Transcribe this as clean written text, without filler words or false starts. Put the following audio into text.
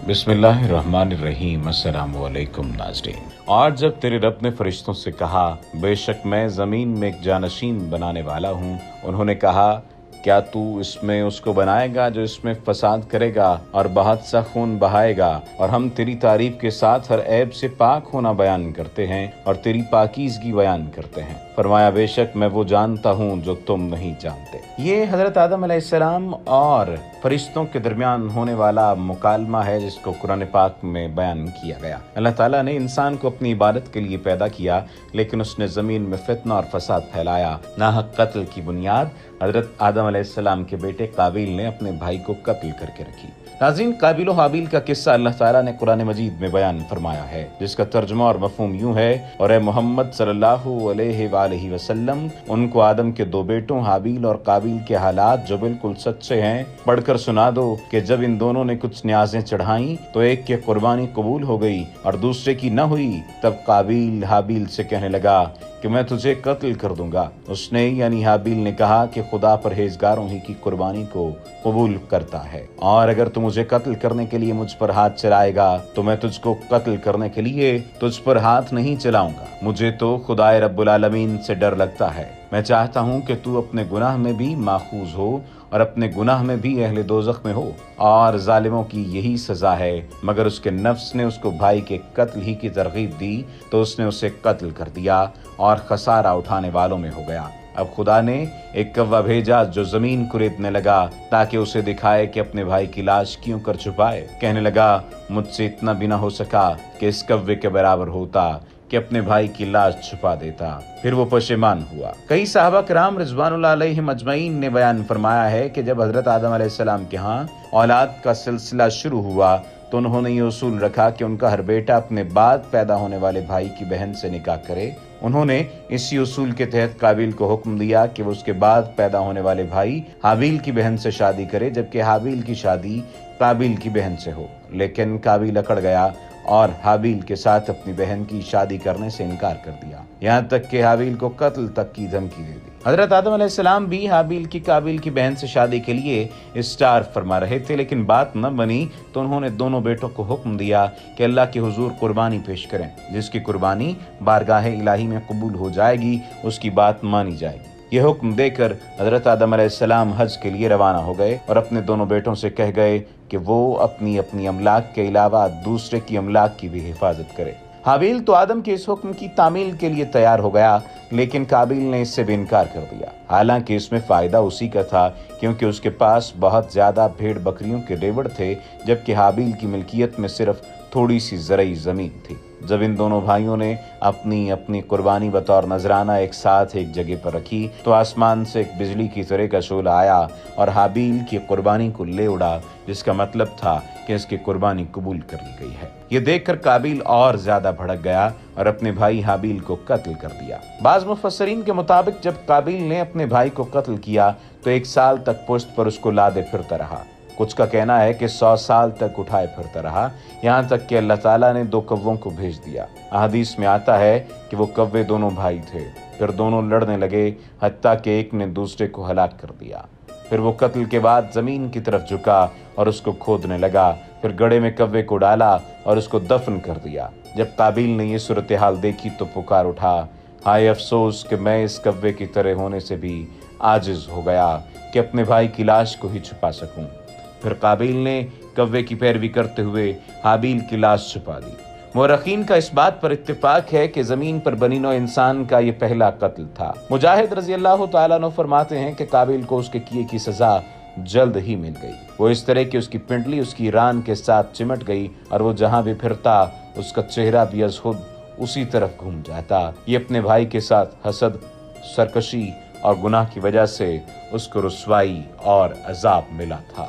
बिस्मिल्लाहिर्रहमानिर्रहीम। अस्सलाम वालेकुम नाज़रीन। और जब तेरे रब ने फरिश्तों से कहा, बेशक मैं ज़मीन में एक जानशीन बनाने वाला हूँ, उन्होंने कहा, क्या तू इसमें उसको बनाएगा जो इसमें फसाद करेगा और बहुत सा खून बहाएगा। और हम तेरी तारीफ के साथ हर ऐब से पाक होना बयान करते हैं और तेरी पाकीज़गी बयान करते हैं। फरमाया, बेशक मैं वो जानता हूँ जो तुम नहीं जानते। ये हज़रत आदम अलैहिस्सलाम और फरिश्तों के दरमियान होने वाला मुकालमा है जिसको कुरान पाक में बयान किया गया। अल्लाह ताला ने इंसान को अपनी इबादत के लिए पैदा किया, लेकिन उसने ज़मीन में फितना और फसाद फैलाया। नाहक कत्ल की बुनियाद हज़रत आदम अलैहिस्सलाम के बेटे काबिल ने अपने भाई को कत्ल करके रखी। नाज़रीन, काबिल और हाबिल का किस्सा अल्लाह ताला ने कुरान मजीद में बयान फरमाया है, जिसका तर्जुमा और मफहूम यूं है, और ए मोहम्मद सल्लल्लाहु अलैहि वसल्लम, उनको आदम के दो बेटों हाबिल और काबिल के हालात जो बिल्कुल सच्चे हैं पढ़कर सुना दो कि जब इन दोनों ने कुछ न्याज़ें चढ़ाई तो एक की कुर्बानी कबूल हो गई और दूसरे की न हुई। तब काबिल हाबिल से कहने लगा कि मैं तुझे कत्ल कर दूंगा। उसने यानी हाबिल ने कहा कि खुदा परहेजगारों ही की कुर्बानी को कबूल करता है, और अगर तू मुझे कत्ल करने के लिए मुझ पर हाथ चलाएगा तो मैं तुझको कत्ल करने के लिए तुझ पर हाथ नहीं चलाऊंगा। मुझे तो खुदाए रब्बुल आलमीन से डर लगता है। मैं चाहता हूँ कि तू अपने गुनाह में भी माखूज हो और अपने गुनाह में भी अहले दोज़ख में हो, और जालिमों की यही सज़ा है। मगर उसके नफ्स ने उसको भाई के कत्ल ही की तरगीब दी तो उसने उसे कत्ल कर दिया और खसारा उठाने वालों में हो गया। अब खुदा ने एक कौवा भेजा जो जमीन कुरेदने लगा ताकि उसे दिखाए कि अपने भाई की लाश क्यों कर छुपाए। कहने लगा, मुझसे इतना भी ना हो सका कि इस कौवे के बराबर होता कि अपने भाई की लाश छुपा देता। फिर वो पशेमान हुआ। कई सहाबा किराम रिज़वानुल्लाह अलैहिम अजमईन ने बयान फरमाया है कि जब हज़रत आदम अलैहिस्सलाम के यहाँ औलाद का सिलसिला शुरू हुआ तो उन्होंने ये उसूल रखा कि उनका हर बेटा अपने बाद पैदा होने वाले भाई की बहन से निकाह करे। उन्होंने इसी उसूल के तहत काबिल को हुक्म दिया कि वो उसके बाद पैदा होने वाले भाई हाबिल की बहन से शादी करे, जबकि हाबिल की शादी काबिल की बहन से हो। लेकिन काबिल अकड़ गया और हाबिल के साथ अपनी बहन की शादी करने से इनकार कर दिया, यहाँ तक कि हाबिल को कत्ल तक की धमकी दे दी। हजरत आदम अलैहिस्सलाम भी हाबिल की काबिल की बहन से शादी के लिए स्टार फरमा रहे थे, लेकिन बात न बनी तो उन्होंने दोनों बेटों को हुक्म दिया कि अल्लाह के हुजूर कुर्बानी पेश करें। जिसकी कुर्बानी बारगाह इलाही में कबूल हो जाएगी उसकी बात मानी जाएगी। ये हुक्म देकर हजरत आदम अलैहिस्सलाम हज के लिए रवाना हो गए और अपने दोनों बेटों से कह गए कि वो अपनी अपनी अमलाक के अलावा दूसरे की अमलाक की भी हिफाजत करे। हाबिल तो आदम के इस हुक्म की तामील के लिए तैयार हो गया, लेकिन काबिल ने इससे भी इनकार कर दिया। हालांकि इसमें फायदा उसी का था क्योंकि उसके पास बहुत ज्यादा भेड़ बकरियों के रेवड़ थे, जबकि हाबिल की मिल्कियत में सिर्फ थोड़ी सी ज़रई ज़मीन थी। जब इन दोनों भाइयों ने अपनी अपनी कुर्बानी बतौर नजराना एक साथ एक जगह पर रखी तो आसमान से एक बिजली की तरह का शोला आया और हाबिल की कुर्बानी को ले उड़ा, जिसका मतलब था कि इसकी कुर्बानी कबूल कर ली गई है। ये देखकर काबिल और ज्यादा भड़क गया और अपने भाई हाबिल को कत्ल कर दिया। बाज़ मुफस्सरीन के मुताबिक जब काबिल ने अपने भाई को कत्ल किया तो 1 साल तक पुश्त पर उसको लादे फिरता रहा। कुछ का कहना है कि 100 साल तक उठाए फिरता रहा, यहाँ तक कि अल्लाह ताला ने 2 कौवों को भेज दिया। अहादीस में आता है कि वो कौवे दोनों भाई थे। फिर दोनों लड़ने लगे, हत्ता कि एक ने दूसरे को हलाक कर दिया। फिर वो कत्ल के बाद जमीन की तरफ झुका और उसको खोदने लगा। फिर गड्ढे में कौवे को डाला और उसको दफन कर दिया। जब काबिल ने ये सूरत हाल देखी तो पुकार उठा, हाय अफसोस कि मैं इस कौवे की तरह होने से भी आजिज हो गया कि अपने भाई की लाश को ही छुपा सकूं। फिर काबिल ने कौवे की पैरवी करते हुए हाबिल की लाश छुपा दी। मुअर्रिखीन का इस बात पर इत्तेफाक है कि जमीन पर बनी नौ इंसान का ये पहला कत्ल था। मुजाहिद रजी अल्लाह तआला अन्हु फरमाते हैं कि काबिल को उसके किए की सजा जल्द ही मिल गई। वो इस तरह कि उसकी पिंडली उसकी रान के साथ चिमट गई और वो जहां भी फिरता उसका चेहरा भी अज़हुद उसी तरफ घूम जाता। ये अपने भाई के साथ हसद, सरकशी और गुनाह की वजह से उसको रुसवाई और अजाब मिला था।